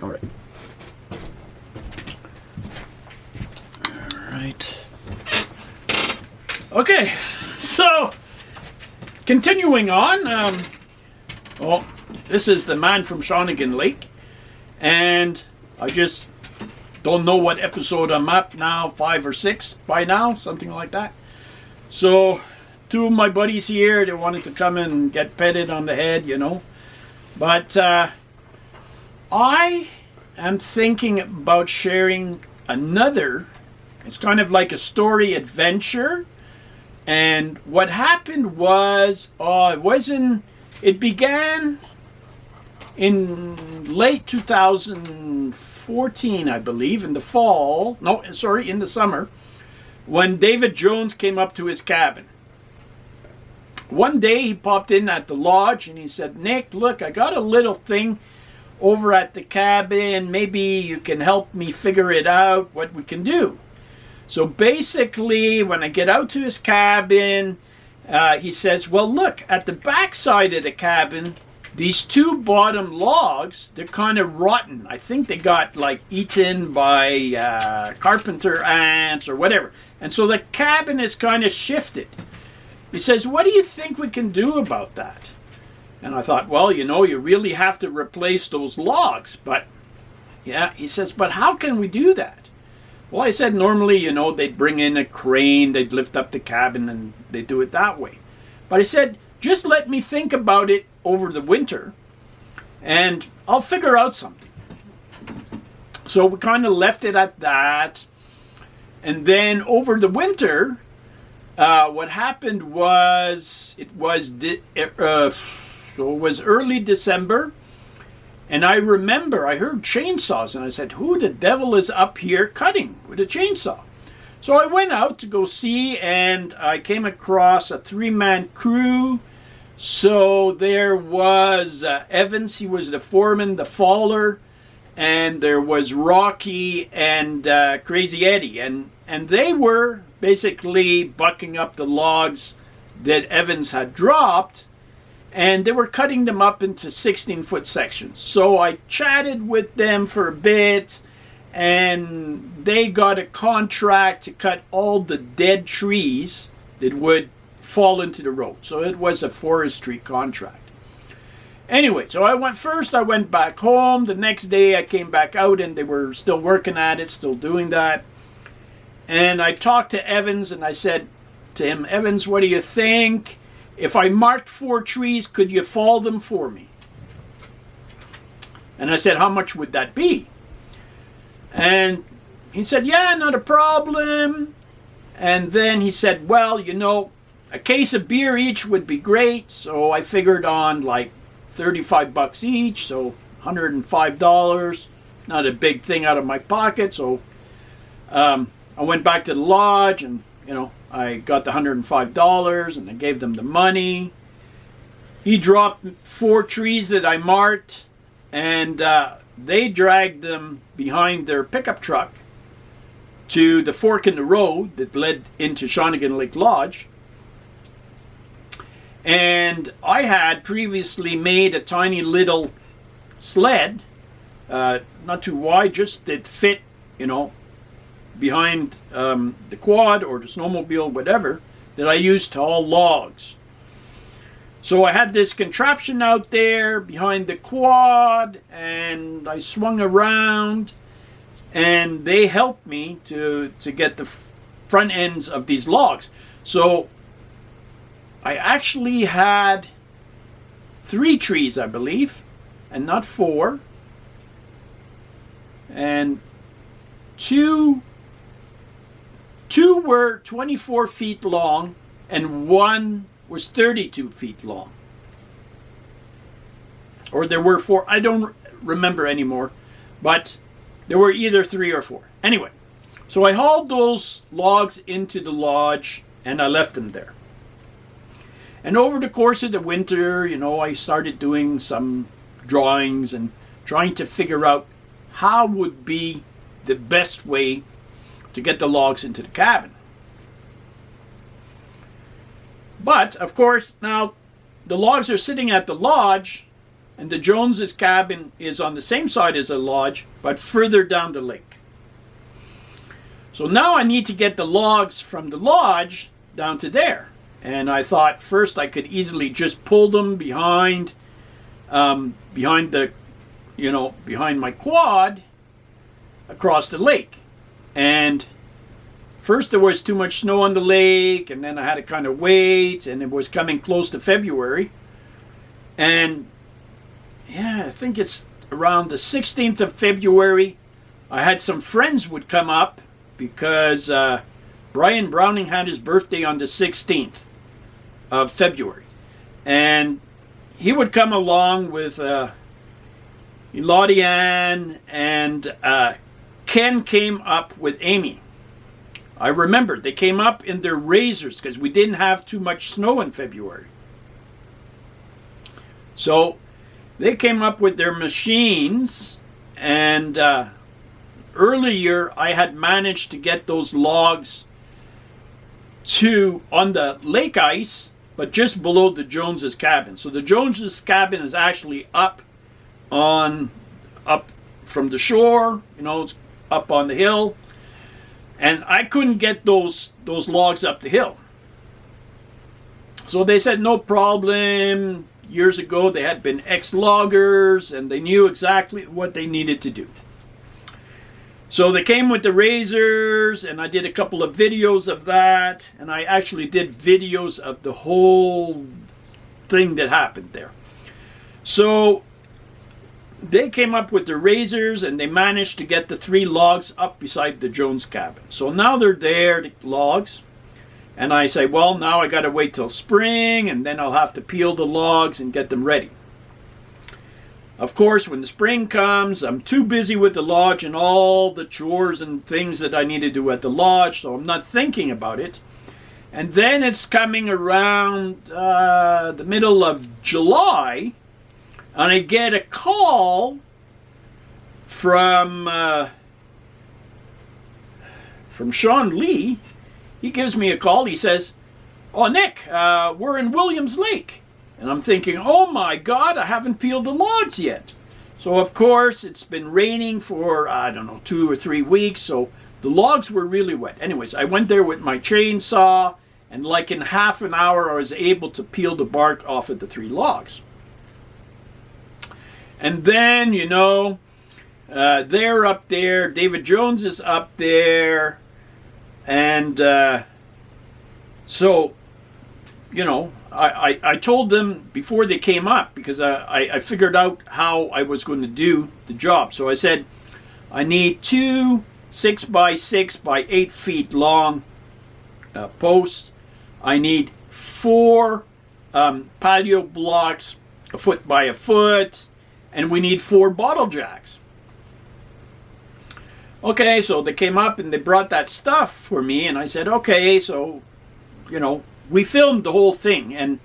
All right. All right. Okay, so continuing on. Well, this is the man from Chaunigan Lake, and I just don't know what episode I'm at now, 5 or 6 by now, something like that. So, two of my buddies here, they wanted to come and get petted on the head, you know. But I am thinking about sharing another, it's kind of like a story adventure. And what happened was, it began in late 2014, I believe, in the fall, in the summer, when David Jones came up to his cabin. One day he popped in at the lodge and he said, "Nick, look, I got a little thing over at the cabin. Maybe you can help me figure it out, what we can do." So basically, when I get out to his cabin, he says, "Well, look, at the back side of the cabin, these two bottom logs, they're kind of rotten. I think they got like eaten by carpenter ants or whatever. And so the cabin is kind of shifted." He says, "What do you think we can do about that?" And I thought, well, you know, you really have to replace those logs. But, yeah, he says, "But how can we do that?" Well, I said, normally, you know, they'd bring in a crane, they'd lift up the cabin, and they do it that way. But I said, just let me think about it over the winter, and I'll figure out something. So we kind of left it at that. And then over the winter, what happened was, it was early December. And I remember I heard chainsaws, and I said, who the devil is up here cutting with a chainsaw? So I went out to go see, and I came across a 3-man crew. So there was Evans, he was the foreman, the faller, and there was Rocky and Crazy Eddie. And they were basically bucking up the logs that Evans had dropped, and they were cutting them up into 16-foot sections. So I chatted with them for a bit, and they got a contract to cut all the dead trees that would fall into the road. So it was a forestry contract. Anyway, so I went back home. The next day I came back out, and they were still working at it, still doing that. And I talked to Evans, and I said to him, "Evans, what do you think? If I marked 4 trees, could you fall them for me?" And I said, "How much would that be?" And he said, "Yeah, not a problem." And then he said, "Well, you know, a case of beer each would be great." So I figured on like $35 each, so $105. Not a big thing out of my pocket. So I went back to the lodge, and, you know, I got the $105, and I gave them the money. He dropped 4 trees that I marked, and they dragged them behind their pickup truck to the fork in the road that led into Chaunigan Lake Lodge. And I had previously made a tiny little sled, not too wide, just that fit, you know, behind the quad or the snowmobile, whatever, that I used to haul logs. So I had this contraption out there behind the quad, and I swung around, and they helped me to get the front ends of these logs. So I actually had 3 trees, I believe, and not 4. And two were 24 feet long, and 1 was 32 feet long. Or there were 4, I don't remember anymore, but there were either 3 or 4. Anyway, so I hauled those logs into the lodge, and I left them there. And over the course of the winter, you know, I started doing some drawings and trying to figure out how would be the best way to get the logs into the cabin. But, of course, now the logs are sitting at the lodge and the Joneses' cabin is on the same side as the lodge, but further down the lake. So now I need to get the logs from the lodge down to there. And I thought first I could easily just pull them behind behind my quad across the lake. And first there was too much snow on the lake, and then I had to kind of wait, and it was coming close to February. And yeah, I think it's around the 16th of February, I had some friends would come up because Brian Browning had his birthday on the 16th of February. And he would come along with Elodie Ann, and Ken came up with Amy. I remember they came up in their razors because we didn't have too much snow in February. So they came up with their machines, and earlier I had managed to get those logs on the lake ice, but just below the Joneses' cabin. So the Joneses' cabin is actually up from the shore, it's up on the hill, and I couldn't get those logs up the hill. So they said no problem. Years ago they had been ex-loggers and they knew exactly what they needed to do. So they came with the razors, and I did a couple of videos of that, and I actually did videos of the whole thing that happened there. So they came up with the razors, and they managed to get the 3 logs up beside the Jones cabin. So now they're there, the logs, and I say, well, now I got to wait till spring, and then I'll have to peel the logs and get them ready. Of course, when the spring comes, I'm too busy with the lodge and all the chores and things that I need to do at the lodge, so I'm not thinking about it. And then it's coming around the middle of July, and I get a call from Sean Lee. He gives me a call. He says, "Oh, Nick, we're in Williams Lake." And I'm thinking, oh my God, I haven't peeled the logs yet. So of course, it's been raining for, 2 or 3 weeks, so the logs were really wet. Anyways, I went there with my chainsaw, and like in half an hour, I was able to peel the bark off of the 3 logs. And then, they're up there, David Jones is up there, and so, I told them before they came up, because I figured out how I was going to do the job. So I said, I need 2 6x6 by 8 feet long posts. I need 4 patio blocks, 1 foot by 1 foot, and we need 4 bottle jacks. Okay, so they came up and they brought that stuff for me, and I said, okay, so, we filmed the whole thing, and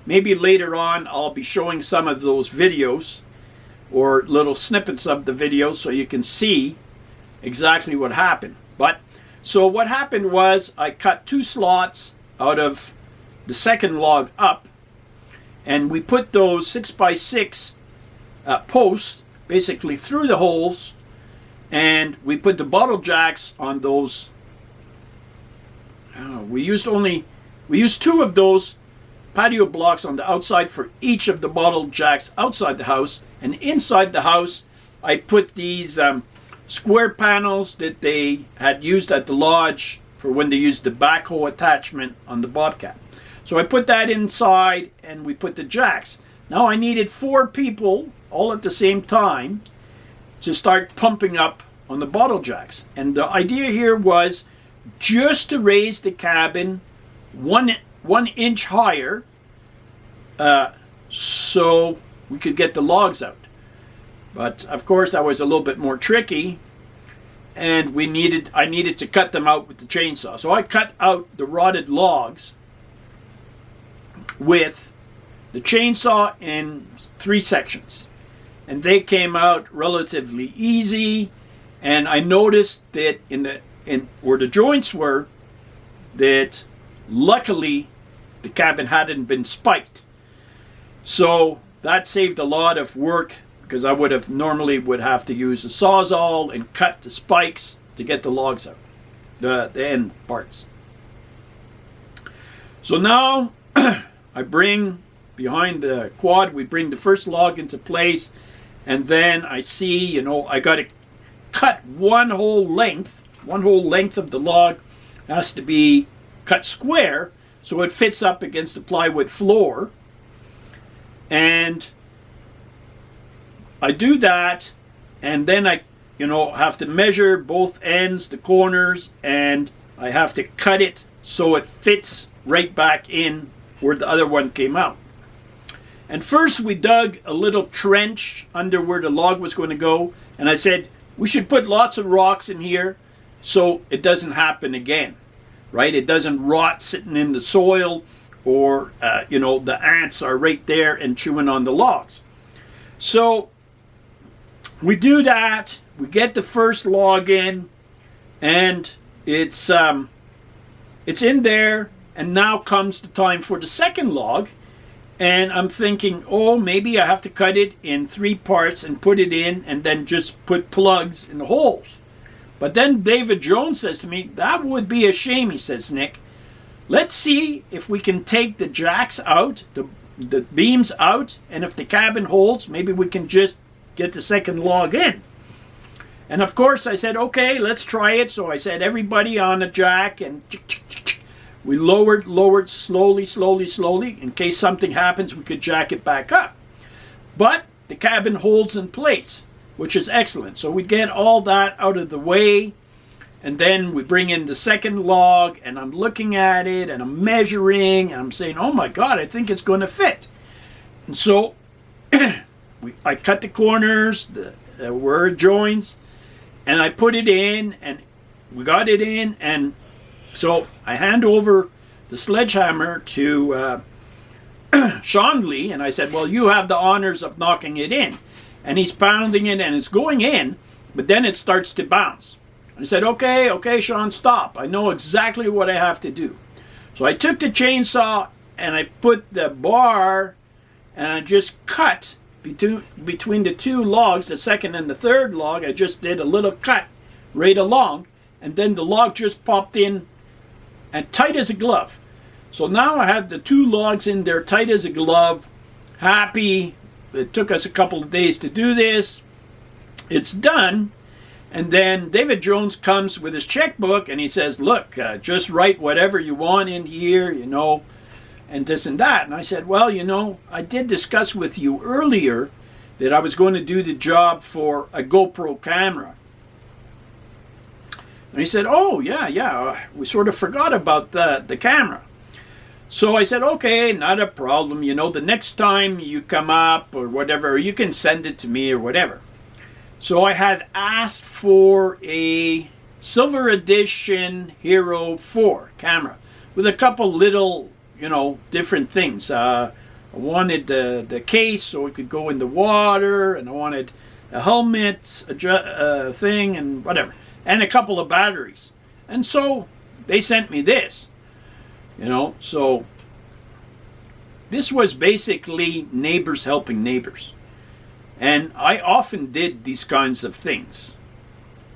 maybe later on I'll be showing some of those videos or little snippets of the videos so you can see exactly what happened. But so what happened was I cut 2 slots out of the second log up, and we put those 6x6 posts basically through the holes, and we put the bottle jacks on those. We used 2 of those patio blocks on the outside for each of the bottle jacks outside the house. And inside the house, I put these square panels that they had used at the lodge for when they used the backhoe attachment on the Bobcat. So I put that inside, and we put the jacks. Now I needed 4 people all at the same time to start pumping up on the bottle jacks. And the idea here was just to raise the cabin one inch higher, so we could get the logs out. But of course that was a little bit more tricky, and I needed to cut them out with the chainsaw. So I cut out the rotted logs with the chainsaw in 3 sections, and they came out relatively easy. And I noticed that in where the joints were, that luckily the cabin hadn't been spiked. So that saved a lot of work because I would have to use a sawzall and cut the spikes to get the logs out, the end parts. So now I bring behind the quad, we bring the first log into place, and then I see, I got to cut one whole length of the log has to be cut square so it fits up against the plywood floor. And I do that, and then I have to measure both ends, the corners, and I have to cut it so it fits right back in where the other one came out. And first we dug a little trench under where the log was going to go, and I said we should put lots of rocks in here so it doesn't happen again, right? It doesn't rot sitting in the soil, or the ants are right there and chewing on the logs. So we do that, we get the first log in, and it's in there, and now comes the time for the second log. And I'm thinking, oh, maybe I have to cut it in 3 parts and put it in, and then just put plugs in the holes. But then David Jones says to me, that would be a shame, he says, Nick. Let's see if we can take the jacks out, the beams out, and if the cabin holds, maybe we can just get the second log in. And of course I said, okay, let's try it. So I said, everybody on a jack, and we lowered slowly. In case something happens, we could jack it back up. But the cabin holds in place, which is excellent. So we get all that out of the way, and then we bring in the second log, and I'm looking at it, and I'm measuring, and I'm saying, oh my God, I think it's going to fit. And so I cut the corners, where it joins, and I put it in, and we got it in, and so I hand over the sledgehammer to Sean Lee, and I said, well, you have the honors of knocking it in. And he's pounding it, and it's going in, but then it starts to bounce. I said, okay, Sean, stop. I know exactly what I have to do. So I took the chainsaw, and I put the bar, and I just cut between the 2 logs, the second and the third log. I just did a little cut right along, and then the log just popped in and tight as a glove. So now I had the 2 logs in there tight as a glove, happy. It took us a couple of days to do this. It's done. And then David Jones comes with his checkbook, and he says, look, just write whatever you want in here, and this and that. And I said, well, I did discuss with you earlier that I was going to do the job for a GoPro camera. And he said, oh, yeah, we sort of forgot about the camera. So I said, okay, not a problem. The next time you come up or whatever, you can send it to me or whatever. So I had asked for a Silver Edition Hero 4 camera with a couple little, different things. I wanted the case so it could go in the water, and I wanted a helmet thing and whatever, and a couple of batteries. And so they sent me this, so this was basically neighbors helping neighbors. And I often did these kinds of things.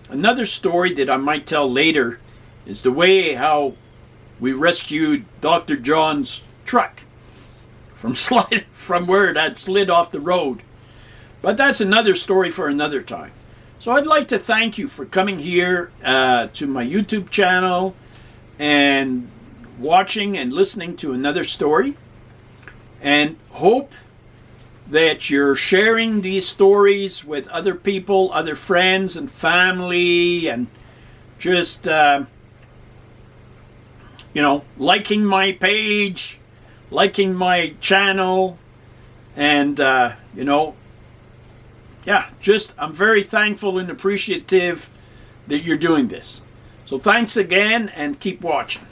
Another story that I might tell later is the way how we rescued Dr. John's truck from where it had slid off the road. But that's another story for another time. So I'd like to thank you for coming here to my YouTube channel and watching and listening to another story. And hope that you're sharing these stories with other people, other friends and family, and just, liking my page, liking my channel, and, I'm very thankful and appreciative that you're doing this. So thanks again, and keep watching.